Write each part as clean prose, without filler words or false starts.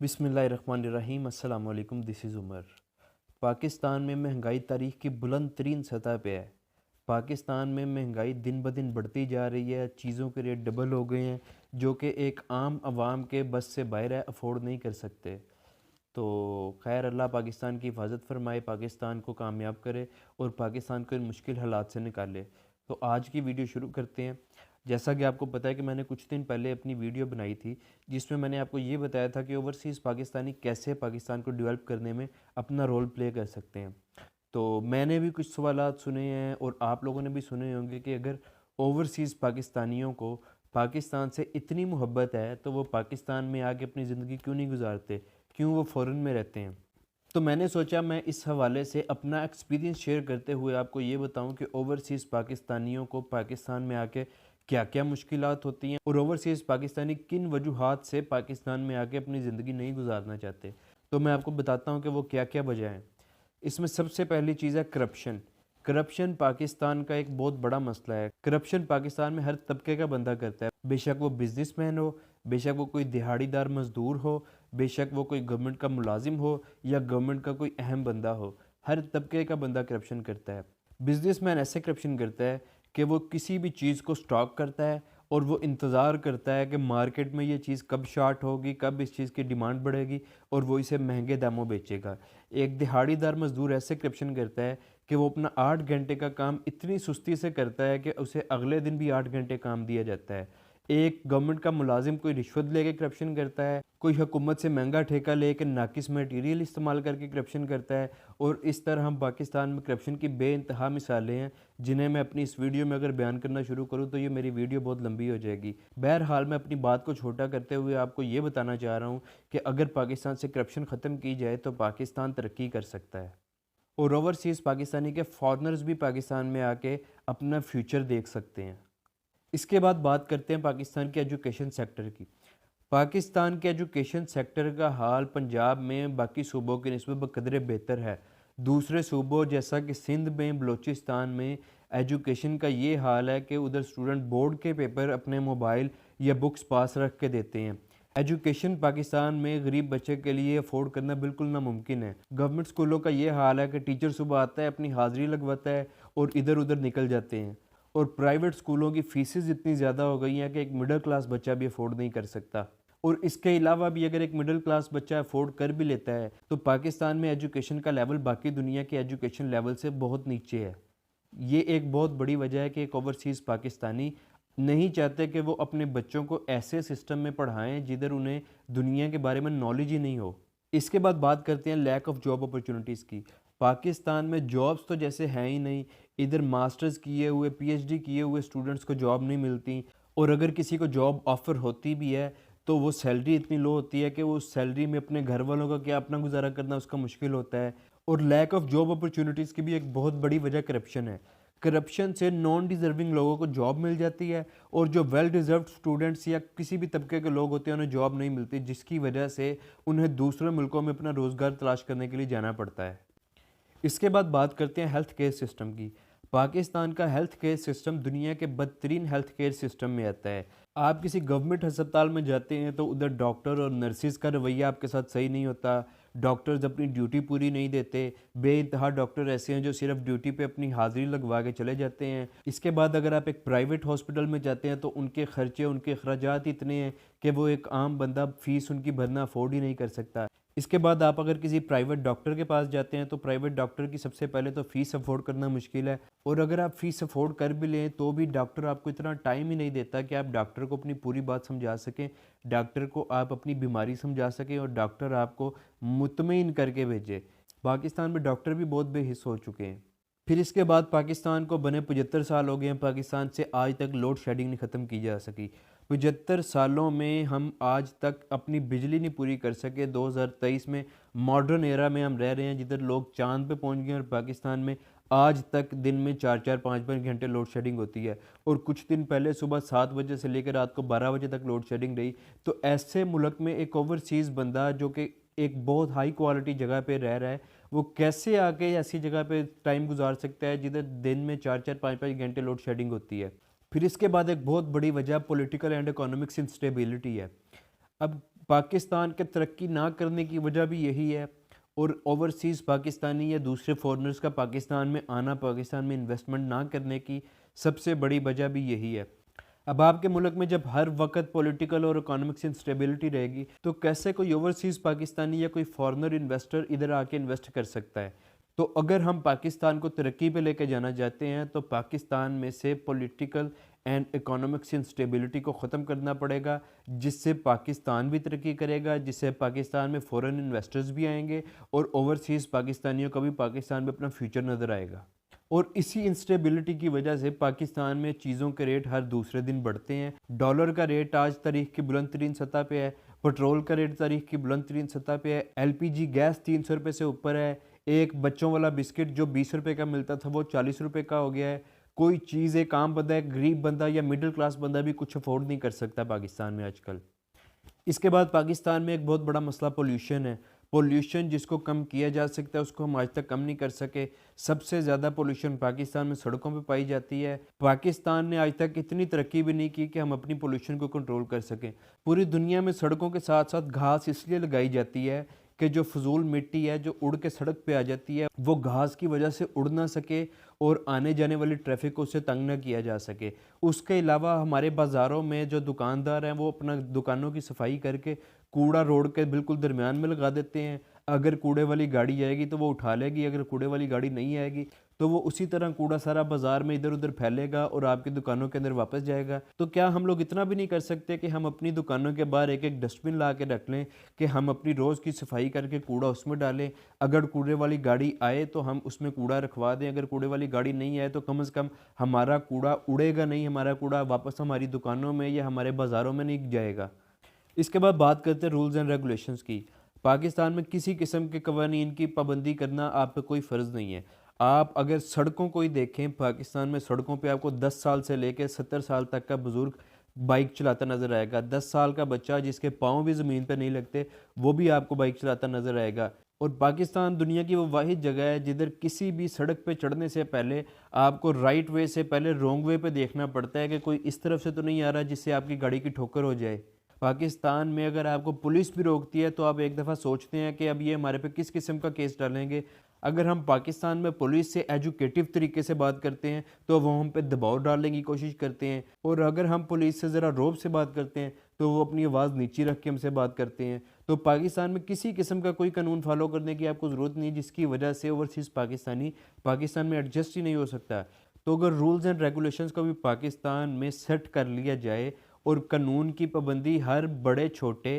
बिस्मिल्लाहिर्रहमानिर्रहीम। अस्सलाम वालेकुम। This is Umar. पाकिस्तान में महंगाई तारीख़ की बुलंद तरीन सतह पे है। पाकिस्तान में महंगाई दिन ब दिन बढ़ती जा रही है, चीज़ों के रेट डबल हो गए हैं जो कि एक आम आवाम के बस से बाहर है, अफोर्ड नहीं कर सकते। तो खैर अल्लाह पाकिस्तान की हिफाजत फरमाए, पाकिस्तान को कामयाब करे और पाकिस्तान को इन मुश्किल हालात से निकाले। तो आज की वीडियो शुरू करते हैं। जैसा कि आपको पता है कि मैंने कुछ दिन पहले अपनी वीडियो बनाई थी जिसमें मैंने आपको ये बताया था कि ओवरसीज़ पाकिस्तानी कैसे पाकिस्तान को डेवलप करने में अपना रोल प्ले कर सकते हैं। तो मैंने भी कुछ सवालात सुने हैं और आप लोगों ने भी सुने होंगे कि अगर ओवरसीज़ पाकिस्तानियों को पाकिस्तान से इतनी मोहब्बत है तो वो पाकिस्तान में आके अपनी ज़िंदगी क्यों नहीं गुजारते, क्यों वो फ़ॉरेन में रहते हैं। तो मैंने सोचा मैं इस हवाले से अपना एक्सपीरियंस शेयर करते हुए आपको ये बताऊं कि ओवरसीज़ पाकिस्तानियों को पाकिस्तान में आके क्या क्या मुश्किलात होती हैं और ओवरसीज़ पाकिस्तानी किन वजूहात से पाकिस्तान में आके अपनी ज़िंदगी नहीं गुजारना चाहते। तो मैं आपको बताता हूँ कि वो क्या क्या वजह हैं। इसमें सबसे पहली चीज़ है करप्शन। करप्शन पाकिस्तान का एक बहुत बड़ा मसला है। करप्शन पाकिस्तान में हर तबके का बंदा करता है, बेशक वो बिजनेसमैन हो, बेशक वो कोई दिहाड़ीदार मजदूर हो, बेशक वो कोई गवर्नमेंट का मुलाजिम हो या गवर्नमेंट का कोई अहम बंदा हो। हर तबके का बंदा करप्शन करता है। बिजनेसमैन ऐसे करप्शन करता है कि वो किसी भी चीज़ को स्टॉक करता है और वो इंतज़ार करता है कि मार्केट में ये चीज़ कब शार्ट होगी, कब इस चीज़ की डिमांड बढ़ेगी और वो इसे महंगे दामों बेचेगा। एक दिहाड़ीदार मजदूर ऐसे करप्शन करता है कि वो अपना 8 घंटे का काम इतनी सुस्ती से करता है कि उसे अगले दिन भी 8 घंटे काम दिया जाता है। एक गवर्नमेंट का मुलाजिम कोई रिश्वत लेके करप्शन करता है, कोई हुकूमत से महंगा ठेका लेके नाकिस मटेरियल इस्तेमाल करके करप्शन करता है। और इस तरह हम पाकिस्तान में करप्शन की बेइंतहा मिसालें हैं जिन्हें मैं अपनी इस वीडियो में अगर बयान करना शुरू करूं तो ये मेरी वीडियो बहुत लंबी हो जाएगी। बहरहाल मैं अपनी बात को छोटा करते हुए आपको ये बताना चाह रहा हूँ कि अगर पाकिस्तान से करप्शन ख़त्म की जाए तो पाकिस्तान तरक्की कर सकता है और ओवरसीज़ पाकिस्तानी के फॉरनर्स भी पाकिस्तान में आके अपना फ्यूचर देख सकते हैं। इसके बाद बात करते हैं पाकिस्तान के एजुकेशन सेक्टर की। पाकिस्तान के एजुकेशन सेक्टर का हाल पंजाब में बाकी सूबों की निस्बत बकदरे बेहतर है। दूसरे सूबों जैसा कि सिंध में, बलूचिस्तान में एजुकेशन का ये हाल है कि उधर स्टूडेंट बोर्ड के पेपर अपने मोबाइल या बुक्स पास रख के देते हैं। एजुकेशन पाकिस्तान में गरीब बच्चे के लिए अफोर्ड करना बिल्कुल नामुमकिन है। गवर्नमेंट स्कूलों का ये हाल है कि टीचर सुबह आता है, अपनी हाज़िरी लगवाता है और इधर उधर निकल जाते हैं। और प्राइवेट स्कूलों की फ़ीसेस इतनी ज़्यादा हो गई हैं कि एक मिडिल क्लास बच्चा भी अफोर्ड नहीं कर सकता। और इसके अलावा भी अगर एक मिडिल क्लास बच्चा अफोर्ड कर भी लेता है तो पाकिस्तान में एजुकेशन का लेवल बाकी दुनिया के एजुकेशन लेवल से बहुत नीचे है। ये एक बहुत बड़ी वजह है कि एक ओवरसीज़ पाकिस्तानी नहीं चाहते कि वो अपने बच्चों को ऐसे सिस्टम में पढ़ाएं जिधर उन्हें दुनिया के बारे में नॉलेज ही नहीं हो। इसके बाद बात करते हैं लैक ऑफ जॉब अपॉर्चुनिटीज़ की। पाकिस्तान में जॉब्स तो जैसे हैं ही नहीं। इधर मास्टर्स किए हुए, पीएचडी किए हुए स्टूडेंट्स को जॉब नहीं मिलती और अगर किसी को जॉब ऑफ़र होती भी है तो वो सैलरी इतनी लो होती है कि वो उस सैलरी में अपने घर वालों का क्या अपना गुजारा करना उसका मुश्किल होता है। और लैक ऑफ जॉब अपॉर्चुनिटीज़ की भी एक बहुत बड़ी वजह करप्शन है। करप्शन से नॉन डिज़र्विंग लोगों को जॉब मिल जाती है और जो वेल डिज़र्व्ड स्टूडेंट्स या किसी भी तबके के लोग होते हैं उन्हें जॉब नहीं मिलती, जिसकी वजह से उन्हें दूसरे मुल्कों में अपना रोज़गार तलाश करने के लिए जाना पड़ता है। इसके बाद बात करते हैं हेल्थ केयर सिस्टम की। पाकिस्तान का हेल्थ केयर सिस्टम दुनिया के बदतरीन हेल्थ केयर सिस्टम में आता है। आप किसी गवर्नमेंट अस्पताल में जाते हैं तो उधर डॉक्टर और नर्सिस का रवैया आपके साथ सही नहीं होता। डॉक्टर्स अपनी ड्यूटी पूरी नहीं देते। बेइंतहा डॉक्टर ऐसे हैं जो सिर्फ ड्यूटी पे अपनी हाज़िरी लगवा के चले जाते हैं। इसके बाद अगर आप एक प्राइवेट हॉस्पिटल में जाते हैं तो उनके खर्चे, उनके अखराजात इतने हैं कि वो एक आम बंदा फ़ीस उनकी भरना अफोर्ड ही नहीं कर सकता। इसके बाद आप अगर किसी प्राइवेट डॉक्टर के पास जाते हैं तो प्राइवेट डॉक्टर की सबसे पहले तो फ़ीस अफोर्ड करना मुश्किल है और अगर आप फ़ीस अफोर्ड कर भी लें तो भी डॉक्टर आपको इतना टाइम ही नहीं देता कि आप डॉक्टर को अपनी पूरी बात समझा सकें, डॉक्टर को आप अपनी बीमारी समझा सकें और डॉक्टर आपको मुतमईन करके भेजे। पाकिस्तान में डॉक्टर भी बहुत बेहिस हो चुके हैं। फिर इसके बाद पाकिस्तान को बने 75 साल हो गए हैं, पाकिस्तान से आज तक लोड शेडिंग नहीं ख़त्म की जा सकी। 75 सालों में हम आज तक अपनी बिजली नहीं पूरी कर सके। 2023 में मॉडर्न एरा में हम रह रहे हैं जिधर लोग चांद पे पहुंच गए और पाकिस्तान में आज तक दिन में 4-4 5-5 घंटे लोड शेडिंग होती है और कुछ दिन पहले सुबह 7 बजे से लेकर रात को 12 बजे तक लोड शेडिंग रही। तो ऐसे मुल्क में एक ओवरसीज़ बंदा जो कि एक बहुत हाई क्वालिटी जगह पे रह रहा है, वो कैसे आके ऐसी जगह पे टाइम गुजार सकता है जिधर दिन में 4-4 5-5 घंटे लोड शेडिंग होती है। फिर इसके बाद एक बहुत बड़ी वजह पॉलिटिकल एंड इकोनॉमिक्स इंस्टेबिलिटी है। अब पाकिस्तान के तरक्की ना करने की वजह भी यही है, और ओवरसीज़ पाकिस्तानी या दूसरे फॉरेनर्स का पाकिस्तान में आना, पाकिस्तान में इन्वेस्टमेंट ना करने की सबसे बड़ी वजह भी यही है। अब आपके मुल्क में जब हर वक्त पॉलिटिकल और इकोनॉमिक्स इंस्टेबिलिटी रहेगी, तो कैसे कोई ओवरसीज़ पाकिस्तानी या कोई फॉरेनर इन्वेस्टर इधर आके इन्वेस्ट कर सकता है? तो अगर हम पाकिस्तान को तरक्की पे लेके जाना चाहते हैं, तो पाकिस्तान में से पॉलिटिकल एंड इकोनॉमिक्स इंस्टेबिलिटी को ख़त्म करना पड़ेगा, जिससे पाकिस्तान भी तरक्की करेगा, जिससे पाकिस्तान में फ़ॉरेन इन्वेस्टर्स भी आएंगे और ओवरसीज़ पाकिस्तानियों का भी पाकिस्तान में अपना फ्यूचर नज़र आएगा। और इसी इंस्टेबिलिटी की वजह से पाकिस्तान में चीज़ों के रेट हर दूसरे दिन बढ़ते हैं। डॉलर का रेट आज तारीख की बुलंद तरीन सतह पे है, पेट्रोल का रेट तारीख की बुलंद तरीन सतह पे है, एलपीजी गैस 300 रुपये से ऊपर है, एक बच्चों वाला बिस्किट जो 20 रुपये का मिलता था वो 40 रुपये का हो गया है। कोई चीज़, एक आम बंदा, एक गरीब बंदा या मिडिल क्लास बंदा भी कुछ अफोर्ड नहीं कर सकता पाकिस्तान में आजकल। इसके बाद पाकिस्तान में एक बहुत बड़ा मसला पोल्यूशन है। पोल्यूशन जिसको कम किया जा सकता है उसको हम आज तक कम नहीं कर सके। सबसे ज़्यादा पोल्यूशन पाकिस्तान में सड़कों पे पाई जाती है। पाकिस्तान ने आज तक इतनी तरक्की भी नहीं की कि हम अपनी पोल्यूशन को कंट्रोल कर सकें। पूरी दुनिया में सड़कों के साथ साथ घास इसलिए लगाई जाती है कि जो फजूल मिट्टी है जो उड़ के सड़क पे आ जाती है, वो घास की वजह से उड़ ना सके और आने जाने वाली ट्रैफिक को उससे तंग ना किया जा सके। उसके अलावा हमारे बाज़ारों में जो दुकानदार हैं वो अपना दुकानों की सफाई करके कूड़ा रोड के बिल्कुल दरमियान में लगा देते हैं। अगर कूड़े वाली गाड़ी आएगी तो वो उठा लेगी, अगर कूड़े वाली गाड़ी नहीं आएगी तो वो उसी तरह कूड़ा सारा बाजार में इधर उधर फैलेगा और आपकी दुकानों के अंदर वापस जाएगा। तो क्या हम लोग इतना भी नहीं कर सकते कि हम अपनी दुकानों के बाहर एक एक डस्टबिन ला के रख लें कि हम अपनी रोज़ की सफाई करके कूड़ा उसमें डालें? अगर कूड़े वाली गाड़ी आए तो हम उसमें कूड़ा रखवा दें, अगर कूड़े वाली गाड़ी नहीं आए तो कम से कम हमारा कूड़ा उड़ेगा नहीं, हमारा कूड़ा वापस हमारी दुकानों में या हमारे बाज़ारों में नहीं जाएगा। इसके बाद बात करते हैं रूल्स एंड रेगुलेशंस की। पाकिस्तान में किसी किस्म के कवानीन की पाबंदी करना आप पे कोई फ़र्ज़ नहीं है। आप अगर सड़कों को ही देखें, पाकिस्तान में सड़कों पे आपको 10 साल से लेकर 70 साल तक का बुज़ुर्ग बाइक चलाता नज़र आएगा। 10 साल का बच्चा जिसके पाँव भी ज़मीन पे नहीं लगते, वो भी आपको बाइक चलाता नज़र आएगा। और पाकिस्तान दुनिया की वो वाहिद जगह है जिधर किसी भी सड़क पे चढ़ने से पहले आपको राइट वे से पहले रॉन्ग वे पे देखना पड़ता है कि कोई इस तरफ से तो नहीं आ रहा जिससे आपकी गाड़ी की ठोकर हो जाए। पाकिस्तान में अगर आपको पुलिस भी रोकती है तो आप एक दफ़ा सोचते हैं कि अब ये हमारे पे किस किस्म का केस डालेंगे। अगर हम पाकिस्तान में पुलिस से एजुकेटिव तरीके से बात करते हैं तो वो हम पे दबाव डालने की कोशिश करते हैं, और अगर हम पुलिस से ज़रा रौब से बात करते हैं तो वो अपनी आवाज़ नीचे रख के हमसे बात करते हैं। तो पाकिस्तान में किसी किस्म का कोई कानून फॉलो करने की आपको ज़रूरत नहीं, जिसकी वजह से ओवरसीज़ पाकिस्तानी पाकिस्तान में एडजस्ट ही नहीं हो सकता। तो अगर रूल्स एंड रेगुलेशंस को भी पाकिस्तान में सेट कर लिया जाए और कानून की पाबंदी हर बड़े छोटे,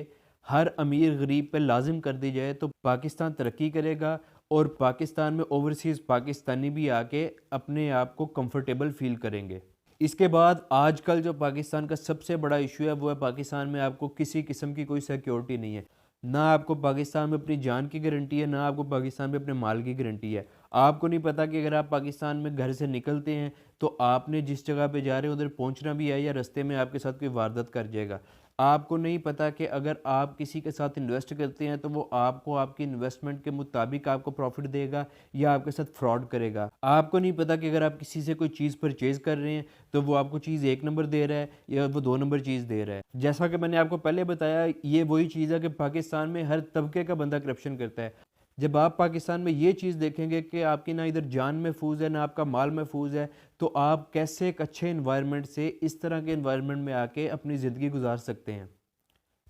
हर अमीर गरीब पे लाजिम कर दी जाए, तो पाकिस्तान तरक्की करेगा और पाकिस्तान में ओवरसीज़ पाकिस्तानी भी आके अपने आप को कंफर्टेबल फील करेंगे। इसके बाद आजकल जो पाकिस्तान का सबसे बड़ा इशू है वो है पाकिस्तान में आपको किसी किस्म की कोई सिक्योरिटी नहीं है। ना आपको पाकिस्तान में अपनी जान की गारंटी है, ना आपको पाकिस्तान में अपने माल की गारंटी है। आपको नहीं पता कि अगर आप पाकिस्तान में घर से निकलते हैं तो आपने जिस जगह पे जा रहे हो उधर पहुंचना भी है या रास्ते में आपके साथ कोई वारदात कर जाएगा। आपको नहीं पता कि अगर आप किसी के साथ इन्वेस्ट करते हैं तो वो आपको आपकी इन्वेस्टमेंट के मुताबिक आपको प्रॉफिट देगा या आपके साथ फ्रॉड करेगा। आपको नहीं पता कि अगर आप किसी से कोई चीज़ परचेज़ कर रहे हैं तो वो आपको चीज़ 1 नंबर दे रहा है या वो 2 नंबर चीज़ दे रहा है। जैसा कि मैंने आपको पहले बताया, ये वही चीज़ है कि पाकिस्तान में हर तबके का बंदा करप्शन करता है। जब आप पाकिस्तान में ये चीज़ देखेंगे कि आपकी ना इधर जान महफूज है ना आपका माल महफूज है, तो आप कैसे एक अच्छे इन्वायरमेंट से इस तरह के इन्वायरमेंट में आके अपनी ज़िंदगी गुजार सकते हैं।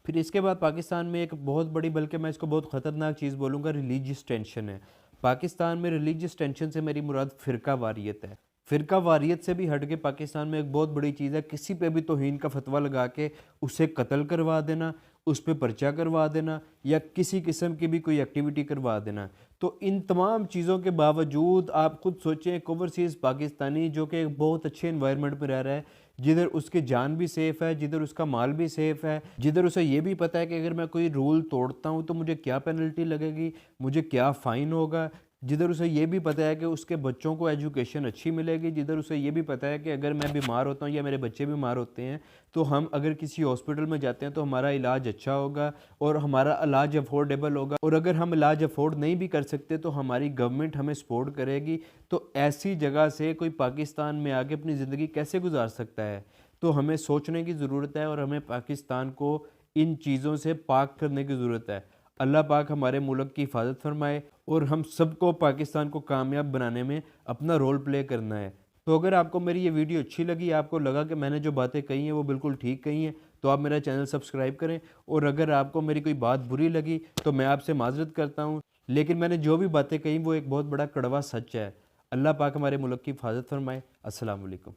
फिर इसके बाद पाकिस्तान में एक बहुत बड़ी, बल्कि मैं इसको बहुत ख़तरनाक चीज़ बोलूँगा, रिलीजियस टेंशन है। पाकिस्तान में रिलीजियस टेंशन से मेरी मुराद फ़िरका वारियत है। फ़िरका वारियत से भी हट के पाकिस्तान में एक बहुत बड़ी चीज़ है, किसी पे भी तौहीन का फतवा लगा के उसे कत्ल करवा देना, उस पे पर्चा करवा देना या किसी किस्म की भी कोई एक्टिविटी करवा देना। तो इन तमाम चीज़ों के बावजूद आप खुद सोचें, एक ओवरसीज़ पाकिस्तानी जो कि एक बहुत अच्छे इन्वायरमेंट में रह रहा है, जिधर उसकी जान भी सेफ़ है, जिधर उसका माल भी सेफ़ है, जिधर उसे ये भी पता है कि अगर मैं कोई रूल तोड़ता हूँ तो मुझे क्या पेनल्टी लगेगी, मुझे क्या फ़ाइन होगा, जिधर उसे ये भी पता है कि उसके बच्चों को एजुकेशन अच्छी मिलेगी, जिधर उसे ये भी पता है कि अगर मैं बीमार होता हूँ या मेरे बच्चे बीमार होते हैं तो हम अगर किसी हॉस्पिटल में जाते हैं तो हमारा इलाज अच्छा होगा और हमारा इलाज अफोर्डेबल होगा, और अगर हम इलाज अफोर्ड नहीं भी कर सकते तो हमारी गवर्नमेंट हमें सपोर्ट करेगी। तो ऐसी जगह से कोई पाकिस्तान में आके अपनी ज़िंदगी कैसे गुजार सकता है? तो हमें सोचने की ज़रूरत है और हमें पाकिस्तान को इन चीज़ों से पाक करने की ज़रूरत है। अल्लाह पाक हमारे मुल्क की हिफाजत फरमाए और हम सबको पाकिस्तान को कामयाब बनाने में अपना रोल प्ले करना है। तो अगर आपको मेरी ये वीडियो अच्छी लगी, आपको लगा कि मैंने जो बातें कही हैं वो बिल्कुल ठीक कही हैं, तो आप मेरा चैनल सब्सक्राइब करें। और अगर आपको मेरी कोई बात बुरी लगी तो मैं आपसे माज़रत करता हूँ, लेकिन मैंने जो भी बातें कही वो एक बहुत बड़ा कड़वा सच है। अल्लाह पाक हमारे मुल्क की हिफाजत फरमाए। अस्सलाम वालेकुम।